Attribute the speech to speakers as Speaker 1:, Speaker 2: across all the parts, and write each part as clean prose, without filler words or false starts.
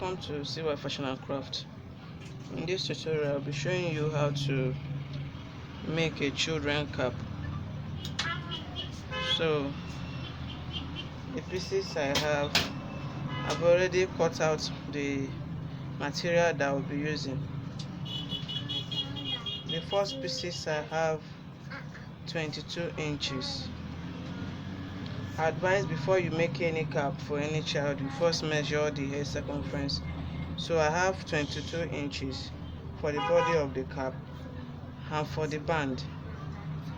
Speaker 1: Welcome to CY Fashion and Craft. In this tutorial I'll be showing you how to make a children cap. So the pieces I've already cut out the material that I'll be using. The first pieces I have 22 inches. I advise before you make any cap for any child, you first measure the hair circumference. So I have 22 inches for the body of the cap, and for the band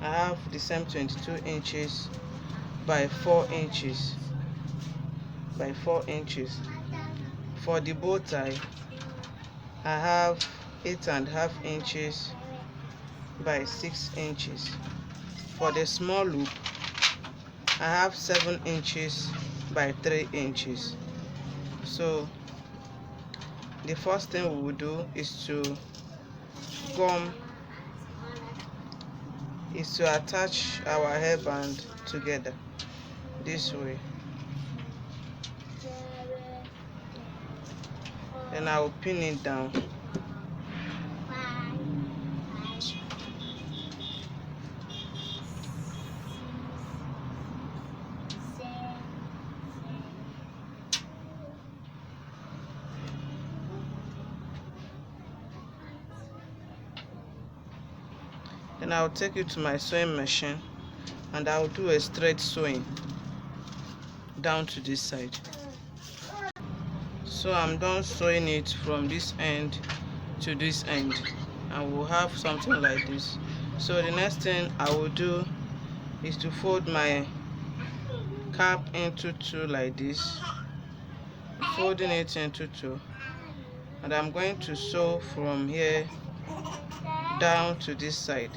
Speaker 1: I have the same 22 inches by 4 inches by 4 inches. For the bow tie I have 8.5 inches by 6 inches. For the small loop I have 7 inches by 3 inches. So the first thing we will do is to attach our hairband together this way. Then I will pin it down. Then I will take it to my sewing machine and I will do a straight sewing down to this side. So I'm done sewing it from this end to this end, and we'll have something like this. So the next thing I will do is to fold my cap into two like this, folding it into two, and I'm going to sew from here down to this side.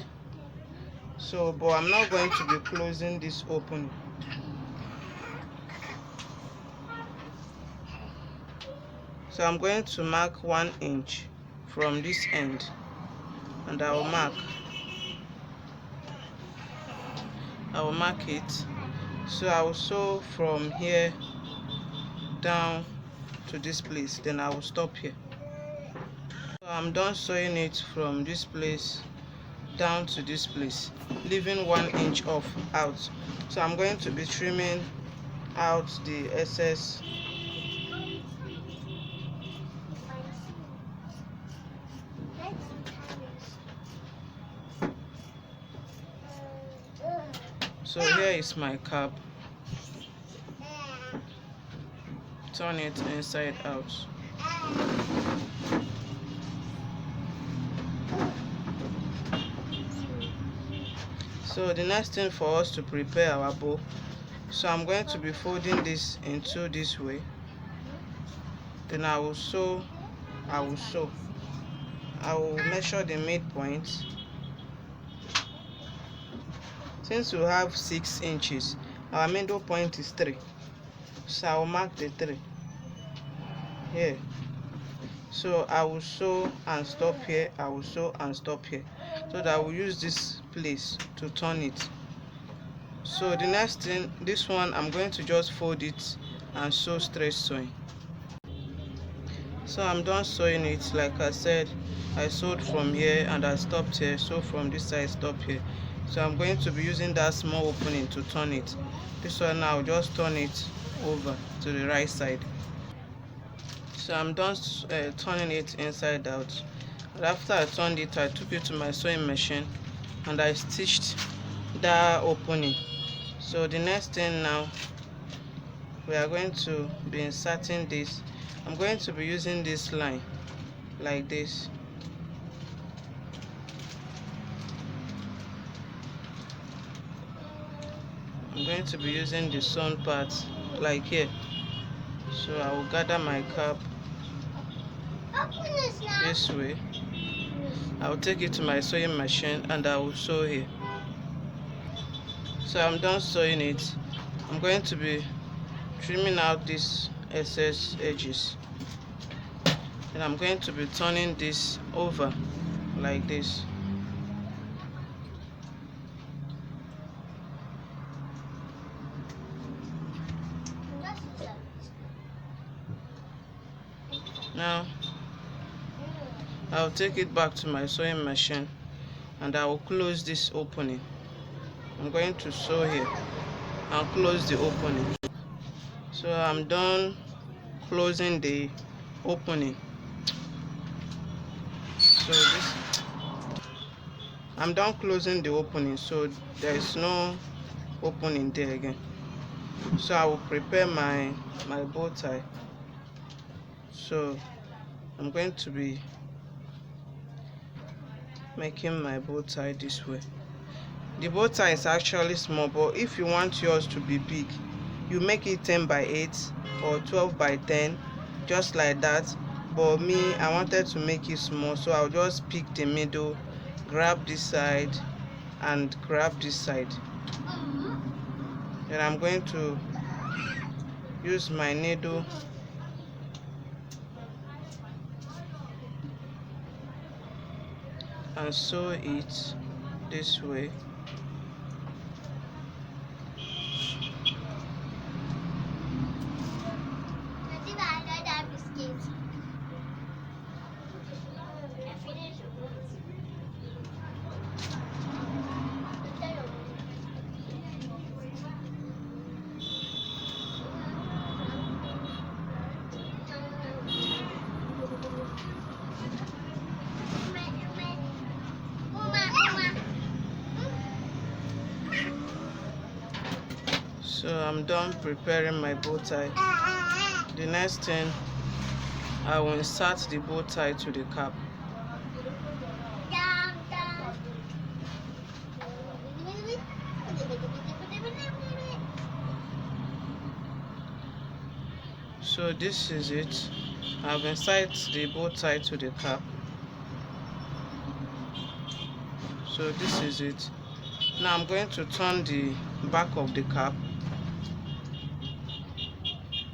Speaker 1: So but I'm not going to be closing this opening. So I'm going to mark 1 inch from this end, and I will mark it. So I will sew from here down to this place, then I will stop here. So I'm done sewing it from this place down to this place, leaving 1 inch off out. So I'm going to be trimming out the excess. So here is my cap. Turn it inside out. So the next thing for us to prepare our bow. So I'm going to be folding this into this way. Then I will measure the midpoint. Since we have 6 inches, our middle point is 3. So I will mark the 3 here. So I will sew and stop here. I will sew and stop here, so that I will use this place to turn it. So the next thing, this one, I'm going to just fold it and sew straight sewing. So I'm done sewing it. Like I said, I sewed from here and I stopped here. So from this side, stop here. So I'm going to be using that small opening to turn it. This one now, just turn it over to the right side. So I'm done turning it inside out. And after I turned it, I took it to my sewing machine and I stitched that opening. So the next thing now, we are going to be inserting this. I'm going to be using this line like this. I'm going to be using the sewn part like here. So I will gather my cap this way. I will take it to my sewing machine and I will sew here. So I'm done sewing it. I'm going to be trimming out these excess edges, and I'm going to be turning this over like this. Now I'll take it back to my sewing machine and I will close this opening. I'm going to sew here and close the opening. So I'm done closing the opening. So I'm done closing the opening, so there is no opening there again. So I will prepare my bow tie. So I'm going to be making my bow tie this way. The bow tie is actually small, but if you want yours to be big, you make it 10 by 8 or 12 by 10, just like that. But me, I wanted to make it small, so I'll just pick the middle, grab this side and grab this side. Then I'm going to use my needle and sew it this way. So I'm done preparing my bow tie. The next thing, I will insert the bow tie to the cap. So this is it. I've inserted the bow tie to the cap. So this is it. Now I'm going to turn the back of the cap,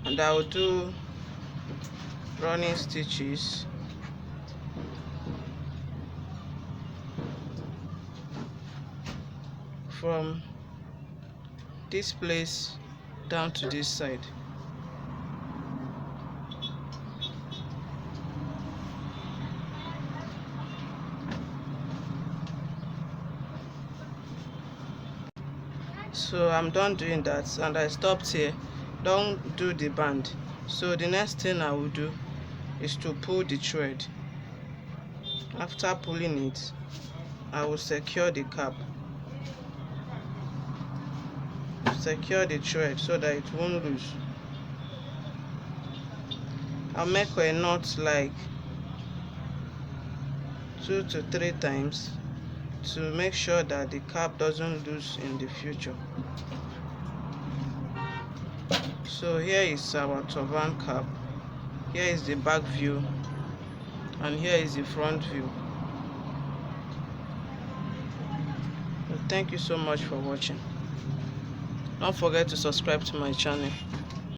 Speaker 1: and I will do running stitches from this place down to this side. So I'm done doing that and I stopped here. Don't do the band. So the next thing I will do is to pull the thread. After pulling it, I will secure the cap. Secure the thread so that it won't lose. I'll make a knot like 2 to 3 times to make sure that the cap doesn't lose in the future. So here is our turban cap. Here is the back view and here is the front view. Thank you so much for watching. Don't forget to subscribe to my channel.